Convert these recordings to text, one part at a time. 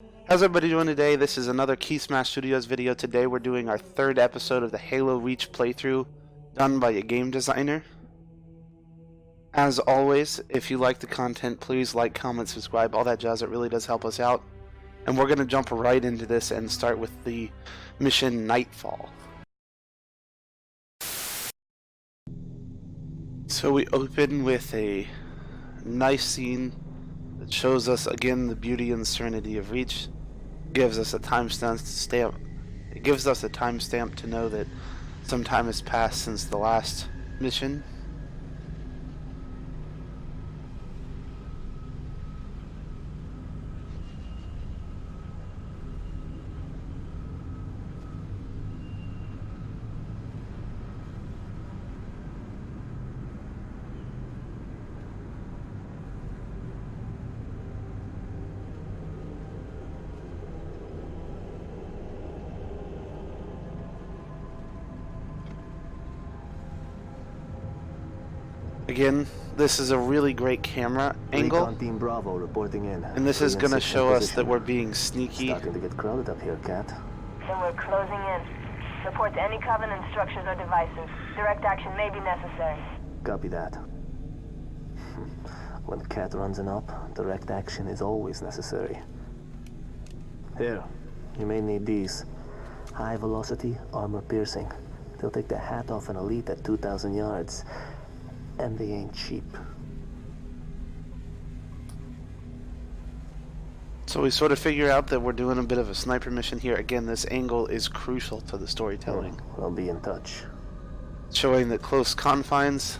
How's everybody doing today? This is another KeySmash Studios video. Today we're doing our third episode of the Halo Reach playthrough done by a game designer. As always, if you like the content, please like, comment, subscribe, all that jazz. It really does help us out. And we're going to jump right into this and start with the mission Nightfall. So we open with a nice scene that shows us again the beauty and serenity of Reach. Gives us a timestamp. It gives us a timestamp to know that some time has passed since the last mission. Again, this is a really great camera angle. Recon Team Bravo reporting in. And this is going to show us that we're being sneaky. Starting to get crowded up here, Cat. Then we're closing in. Report to any Covenant structures or devices. Direct action may be necessary. Copy that. When Cat runs an op, direct action is always necessary. Here, you may need these. High velocity, armor piercing. They'll take the hat off an elite at 2,000 yards. And they ain't cheap. So we sort of figure out that we're doing a bit of a sniper mission here. Again, this angle is crucial to the storytelling. I'll be in touch. Showing the close confines.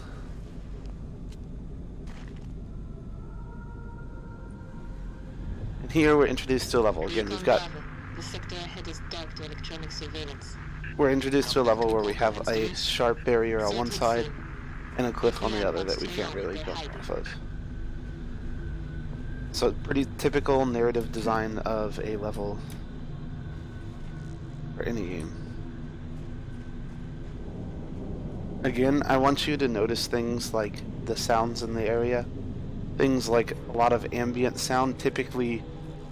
And here we're introduced to a level. Again, we've got... The sector ahead is dark to electronic surveillance. We're introduced to a level where we have a sharp barrier on one side and a cliff on the other that we can't really jump off of. So pretty typical narrative design of a level for any game. Again, I want you to notice things like the sounds in the area. Things like a lot of ambient sound typically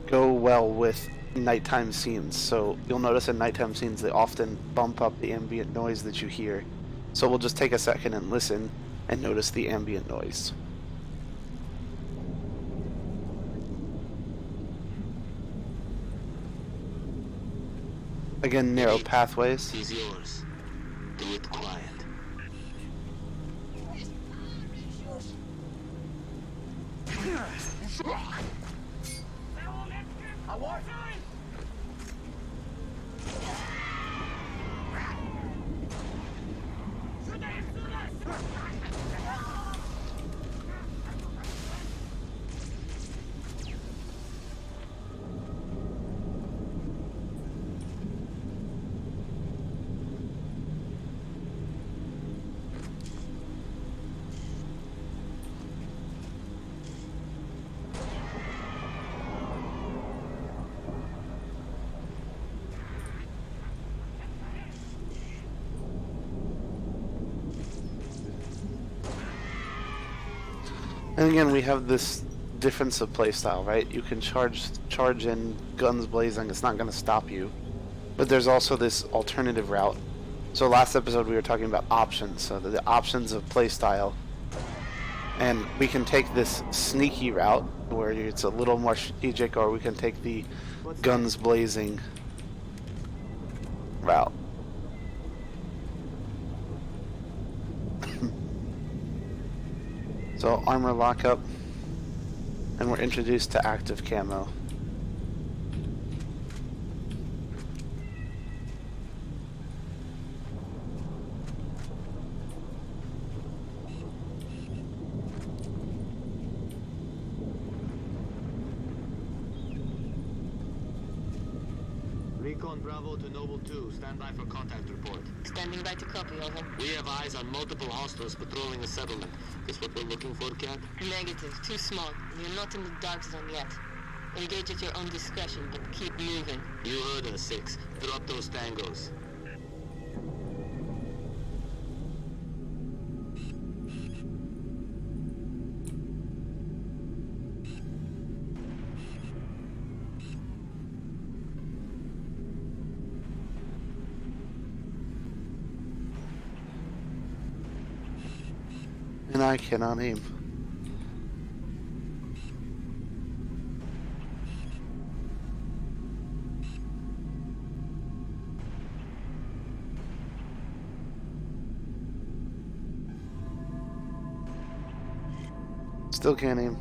go well with nighttime scenes. So you'll notice in nighttime scenes they often bump up the ambient noise that you hear. So we'll just take a second and listen and notice the ambient noise. Again, narrow pathways. He's yours. Do it quiet. And again, we have this difference of playstyle, right? You can charge in guns blazing, it's not going to stop you. But there's also this alternative route. So last episode we were talking about options, so the options of playstyle. And we can take this sneaky route, where it's a little more strategic, or we can take the guns blazing route. So armor lockup, and we're introduced to active camo. Recon Bravo to Noble 2. Stand by for contact report. Standing by to copy, over. We have eyes on multiple hostiles patrolling the settlement. Is what we're looking for, Cap? Negative, too small. You're not in the dark zone yet. Engage at your own discretion, but keep moving. You heard us, 6. Drop those tangos. I cannot aim. Still can't aim.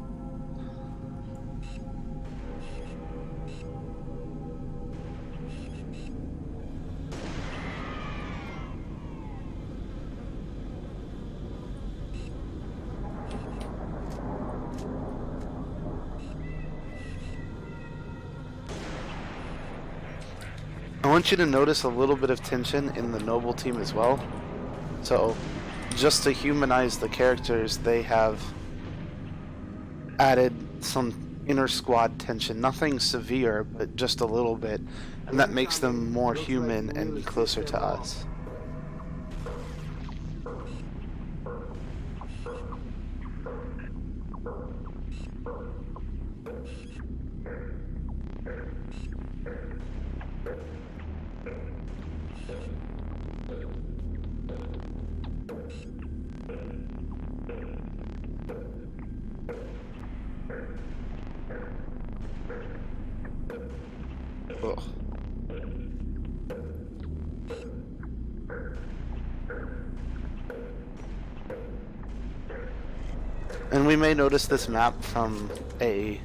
I want you to notice a little bit of tension in the Noble team as well. So, just to humanize the characters, they have added some inter-squad tension. Nothing severe, but just a little bit. And that makes them more human and closer to us. Ugh. And we may notice this map from a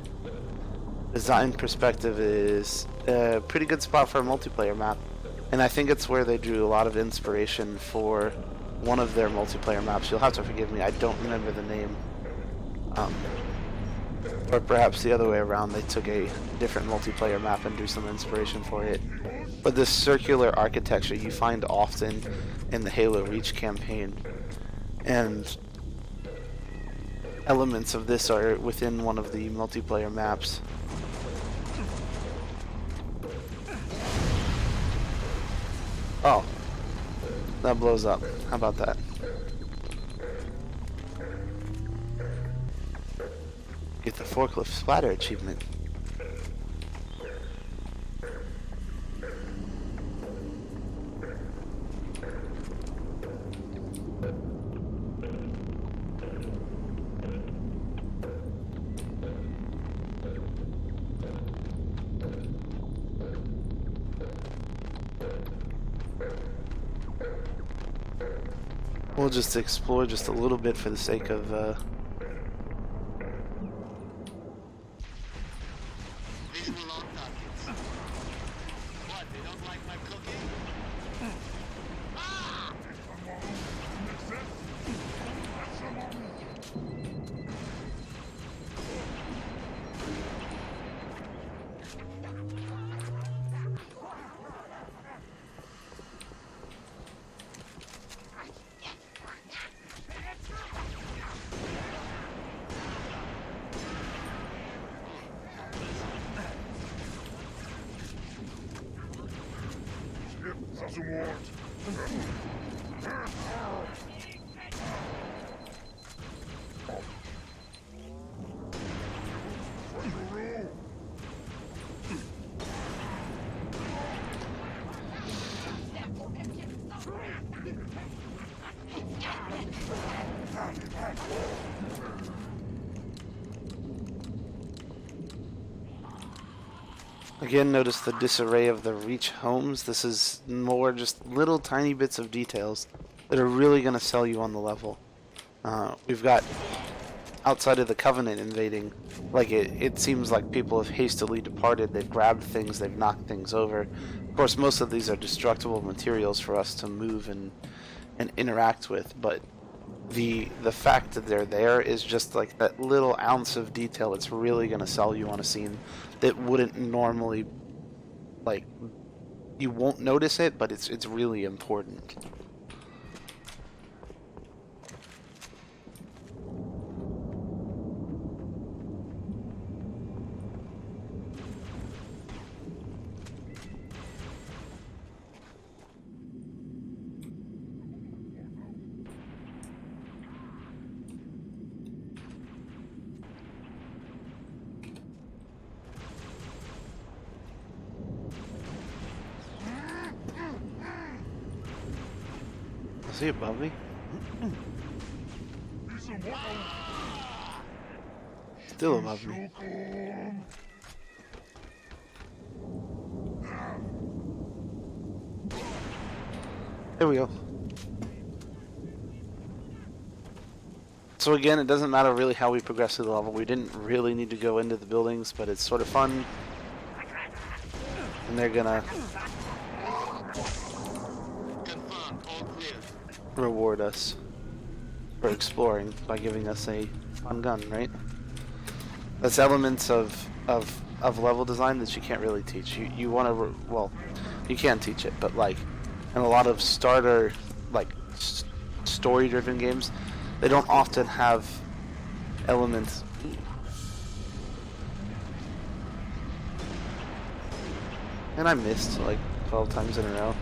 design perspective is a pretty good spot for a multiplayer map. And I think it's where they drew a lot of inspiration for one of their multiplayer maps. You'll have to forgive me, I don't remember the name. Or perhaps the other way around, they took a different multiplayer map and drew some inspiration for it. But this circular architecture you find often in the Halo Reach campaign. And elements of this are within one of the multiplayer maps. Oh, that blows up. How about that? Get the forklift splatter achievement. We'll just explore just a little bit for the sake of These are long targets. What, they don't like my cooking? Ah! Again, notice the disarray of the Reach homes. This is more just little tiny bits of details that are really going to sell you on the level. We've got, outside of the Covenant invading, like it seems like people have hastily departed. They've grabbed things, they've knocked things over. Of course, most of these are destructible materials for us to move and interact with, but the fact that they're there is just like that little ounce of detail. It's really going to sell you on a scene that wouldn't normally, like, you won't notice it, but it's really important. Is he above me? Still above me. There we go. So again, it doesn't matter really how we progress through the level. We didn't really need to go into the buildings, but it's sort of fun. And they're gonna Confirm, all clear. reward us for exploring by giving us a fun gun, right? That's elements of level design that you can't really teach. You want to, well, you can teach it, but like in a lot of starter, like story-driven games, they don't often have elements. And I missed like 12 times in a row.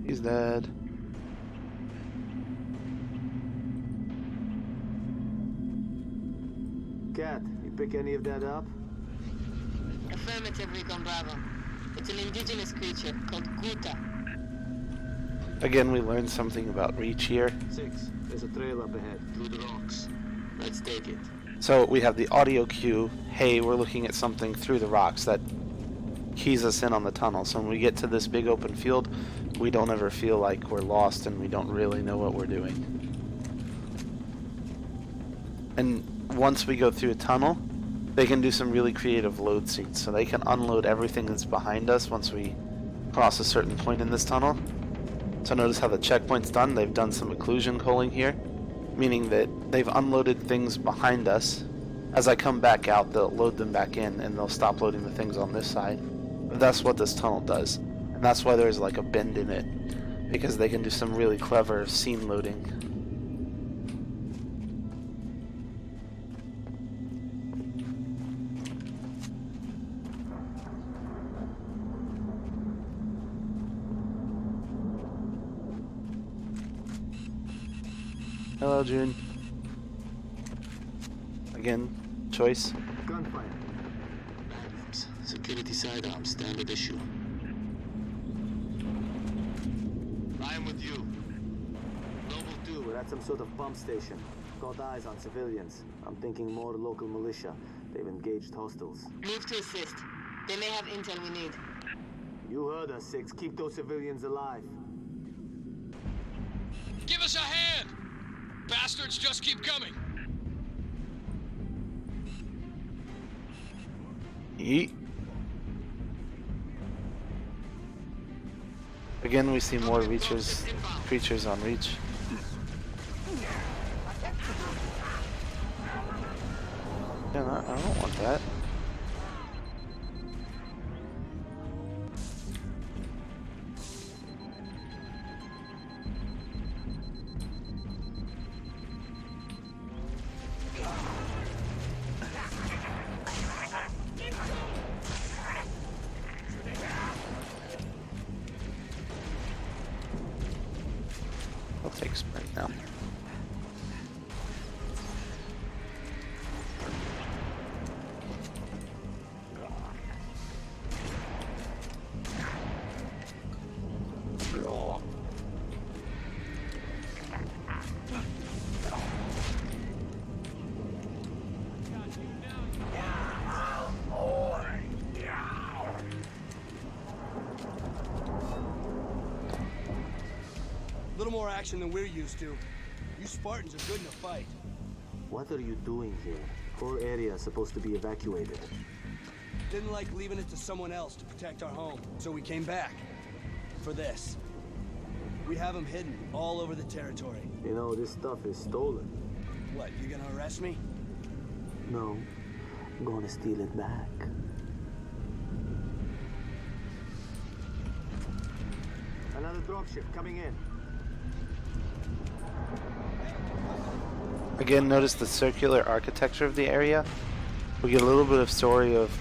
He's dead. Cat, you pick any of that up? Affirmative, Recon Bravo. It's an indigenous creature called Guta. Again, we learned something about reach here. 6. There's a trail up ahead. Through the rocks. Let's take it. So we have the audio cue, hey, we're looking at something through the rocks, that keys us in on the tunnel. So when we get to this big open field, we don't ever feel like we're lost and we don't really know what we're doing. And once we go through a tunnel, they can do some really creative load scenes. So they can unload everything that's behind us once we cross a certain point in this tunnel. So notice how the checkpoint's done. They've done some occlusion culling here, meaning that they've unloaded things behind us. As I come back out, they'll load them back in and they'll stop loading the things on this side. But that's what this tunnel does. And that's why there's like a bend in it, because they can do some really clever scene loading. Hello, June. Again, choice. Gunfire. Magnums. Security sidearms, standard issue. I am with you. Noble 2. We're at some sort of pump station. Got eyes on civilians. I'm thinking more local militia. They've engaged hostiles. Move to assist. They may have intel we need. You heard us, 6. Keep those civilians alive. Give us a hand! Bastards just keep coming! Yeet. Again, we see more creatures on reach. Yeah, I don't want that. I'll take sprint now. A little more action than we're used to. You Spartans are good in a fight. What are you doing here? Whole area is supposed to be evacuated. Didn't like leaving it to someone else to protect our home, so we came back. For this. We have them hidden all over the territory. You know, this stuff is stolen. What, you gonna arrest me? No, I'm gonna steal it back. Another dropship coming in. Again, notice the circular architecture of the area. We get a little bit of story of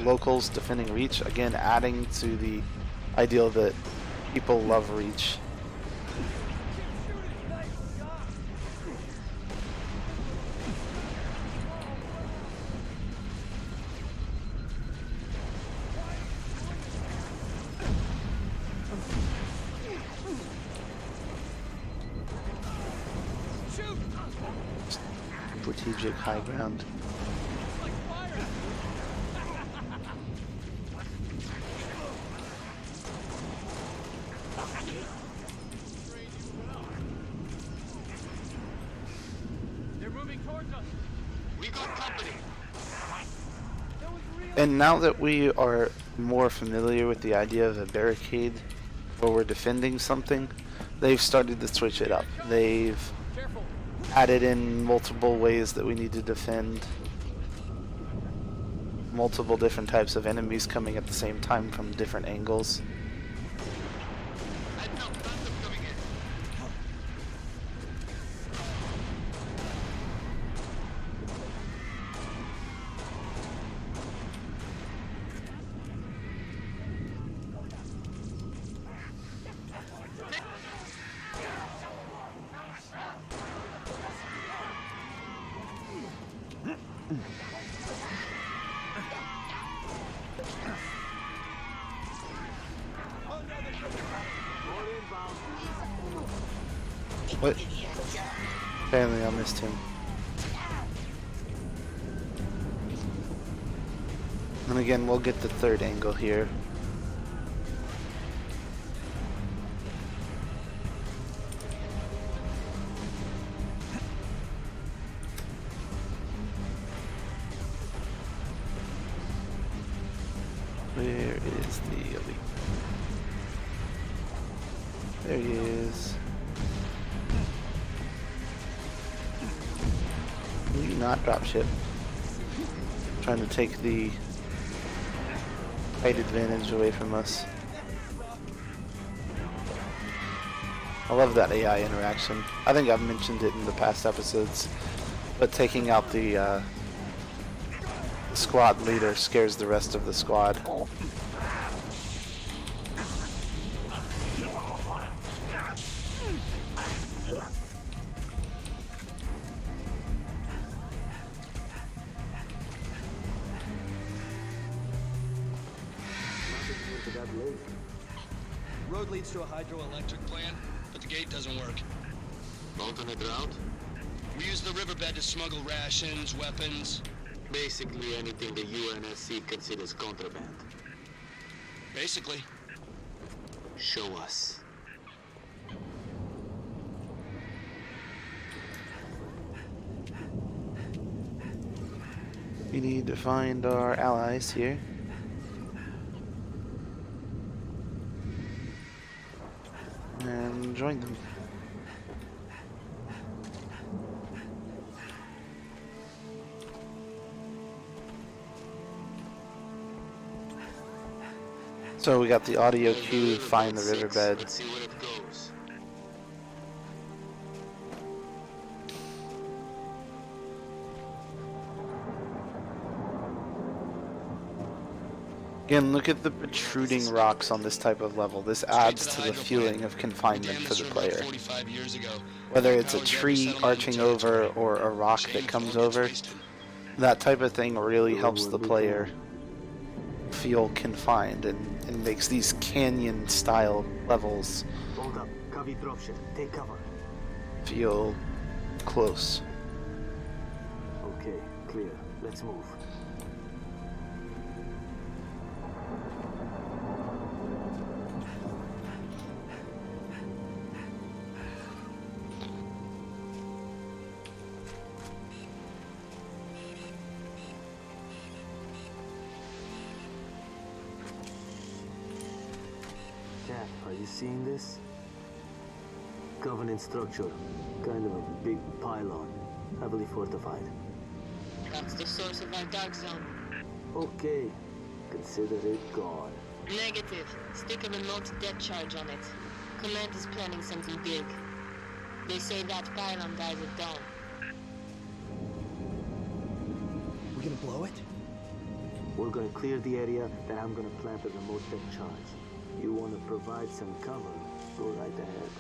locals defending Reach. Again, adding to the ideal that people love Reach. strategic high ground. They're moving towards us. We got company. And now that we are more familiar with the idea of a barricade where we're defending something, they've started to switch it up. They've added in multiple ways that we need to defend, multiple different types of enemies coming at the same time from different angles. Heads up, phantom coming in. What? Apparently I missed him. And again, we'll get the third angle here. Where is the elite? There he is. Will you not drop ship? Trying to take the height advantage away from us. I love that AI interaction. I think I've mentioned it in the past episodes, but taking out the squad leader scares the rest of the squad. Road leads to a hydroelectric plant, but the gate doesn't work. Alternate route? We use the riverbed to smuggle rations, weapons. Basically anything the UNSC considers contraband. Basically. Show us. We need to find our allies here. And join them. So we got the audio cue, find the riverbed. Let's see where it goes. Again, look at the protruding rocks on this type of level. This adds to the feeling of confinement for the player. 45 years ago. Whether it's a tree arching over or a rock that comes over, that type of thing really helps the player feel confined and makes these canyon-style levels Hold up. Covey dropship. Take cover. feel close. Okay, clear. Let's move. Cat, are you seeing this? Covenant structure. Kind of a big pylon. Heavily fortified. That's the source of our dark zone. Okay. Consider it gone. Negative. Stick a remote death charge on it. Command is planning something big. They say that pylon dies at dawn. We're gonna blow it? We're gonna clear the area, then I'm gonna plant a remote deck charge. You wanna provide some cover, go right ahead.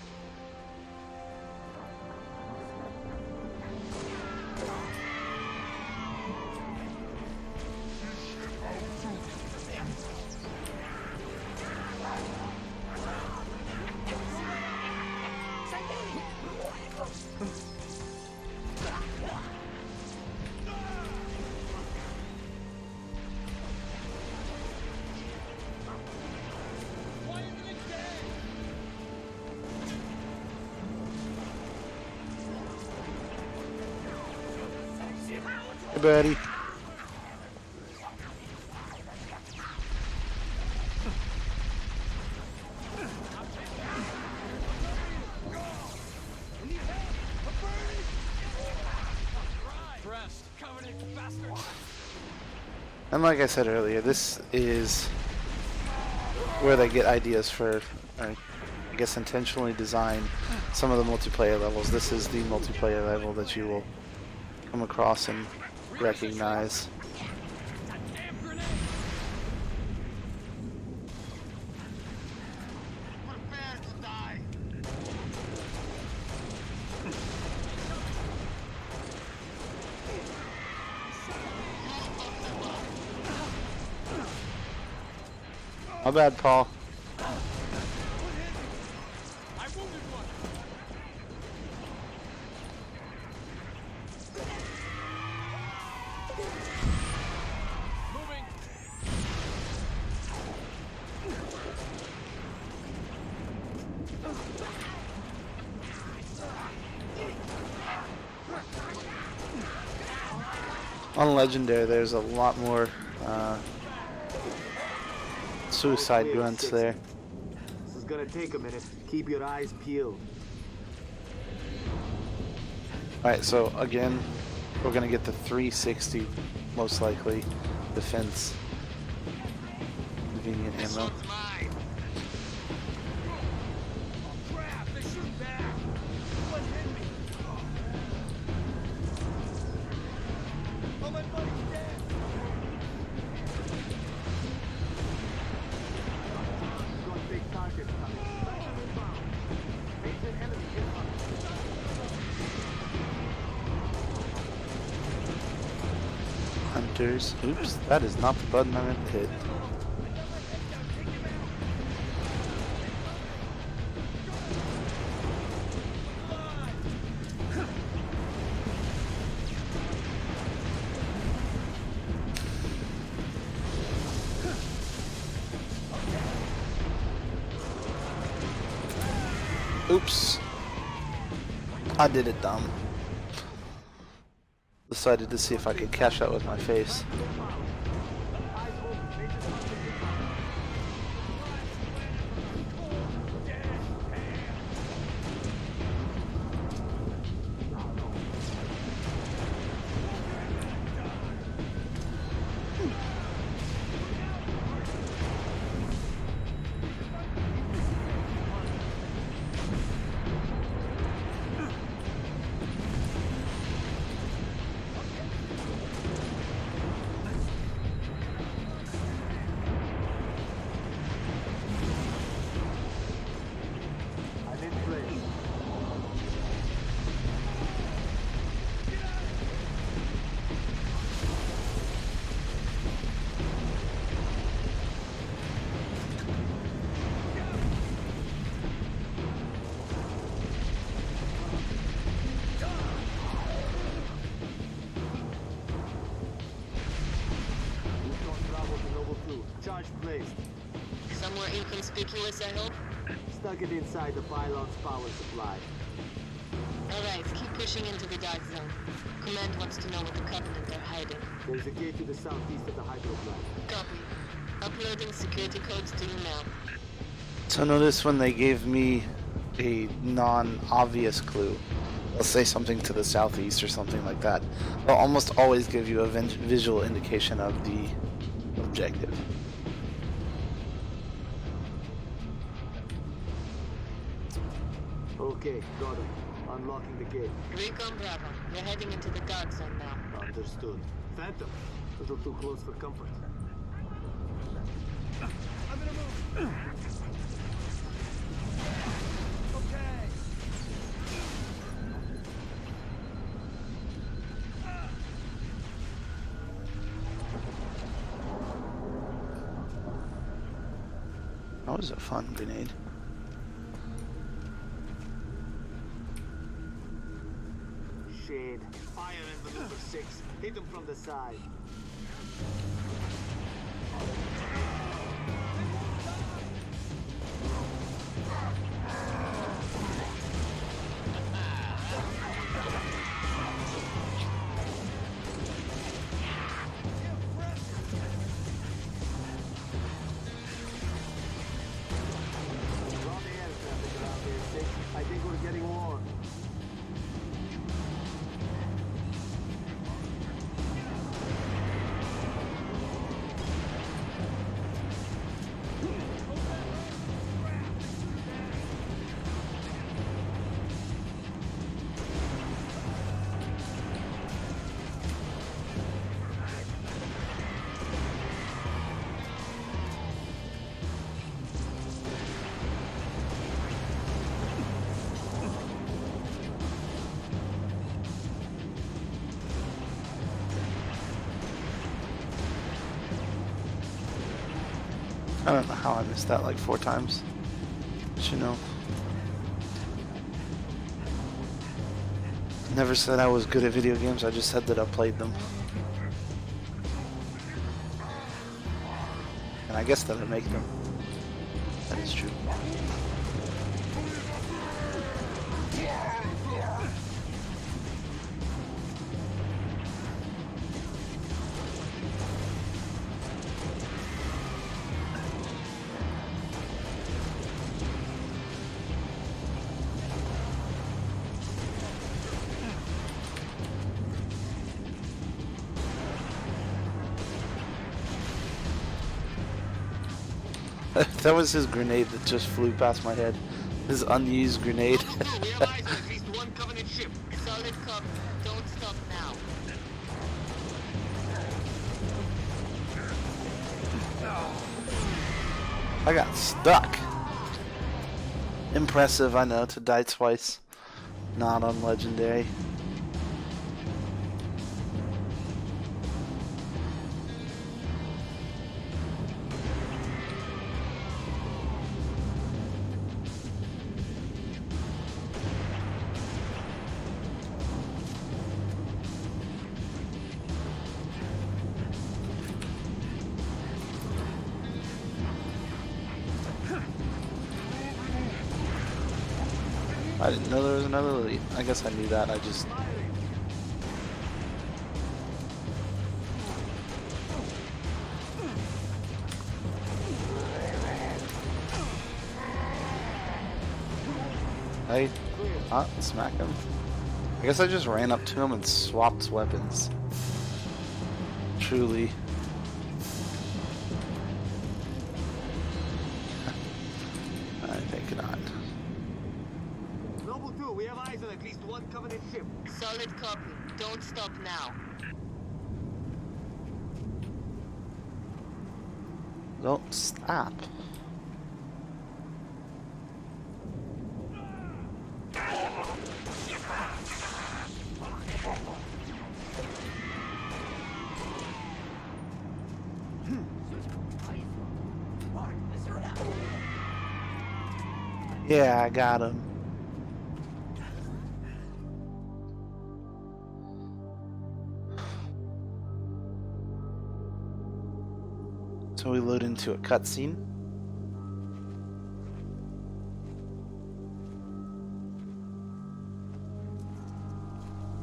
buddy. And like I said earlier, this is where they get ideas for, I guess, intentionally design some of the multiplayer levels. This is the multiplayer level that you will come across and recognize. Prepare to die. My bad, Paul. I wounded one. Moving. On Legendary, there's a lot more suicide grunts there. This is gonna take a minute. Keep your eyes peeled. Alright, so again, we're gonna get the 360, most likely, defense. Convenient This ammo. one's mine. Crap, they shoot back. One hit me. Oh, my buddy's dead. Got big target coming. Major enemy incoming. Hunters. Oops, that is not the button I meant to hit. Oops. I did it dumb. Decided to see if I could catch that with my face. I'm in place. Bravo to Noble 2. Charge placed. Somewhere inconspicuous, I hope? Stuck it inside the pylon's power supply. Alright, keep pushing into the dark zone. Command wants to know what the Covenant are hiding. There's a gate to the southeast of the hydro plant. Copy. Uploading security codes to you now. So notice when they gave me a non-obvious clue, they'll say something to the southeast or something like that. They'll almost always give you a visual indication of the objective. Okay, got him. Unlocking the gate. Recon Bravo. We're heading into the dark zone now. Understood. Phantom. Little too close for comfort. I'm gonna move. Okay. That was a fun grenade. Shade. Fire in maneuver 6. Hit him from the side. I don't know how I missed that like 4 times. But you know. Never said I was good at video games, I just said that I played them. And I guess that I make them. That is true. That was his grenade that just flew past my head. His unused grenade. We have eyes on at least one Covenant ship. Solid copy. Don't stop now. I got stuck. Impressive, I know, to die twice. Not on Legendary. I didn't know there was another lead. I guess I knew that, I just... Hey, smack him. I guess I just ran up to him and swapped weapons. Truly. I think not. Noble 2, we have eyes on at least one Covenant ship. Solid copy. Don't stop now. Don't stop. Yeah, I got him. So we load into a cutscene.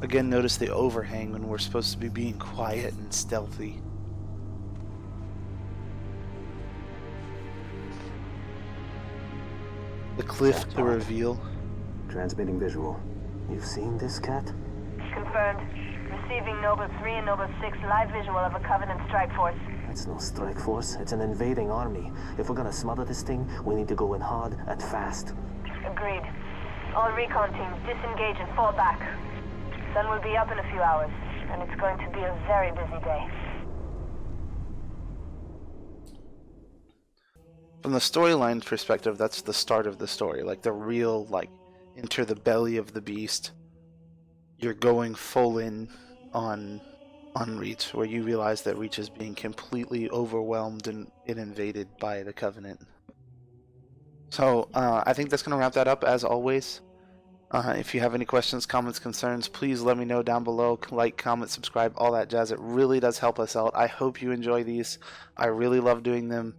Again, notice the overhang when we're supposed to be being quiet and stealthy. The cliff to reveal. Transmitting visual. You've seen this, Cat? Confirmed. Receiving Noble 3 and Noble 6 live visual of a Covenant strike force. It's no strike force. It's an invading army. If we're gonna smother this thing, we need to go in hard and fast. Agreed. All recon teams disengage and fall back. Sun will be up in a few hours, and it's going to be a very busy day. From the storyline perspective, that's the start of the story. Like the real, like, enter the belly of the beast. You're going full in on Reach, where you realize that Reach is being completely overwhelmed and invaded by the Covenant. So, I think that's going to wrap that up, as always. If you have any questions, comments, concerns, please let me know down below. Like, comment, subscribe, all that jazz. It really does help us out. I hope you enjoy these. I really love doing them.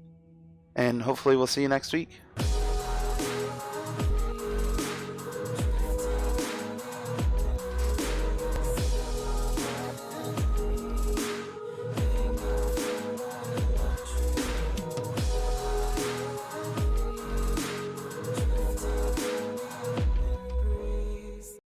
And hopefully we'll see you next week.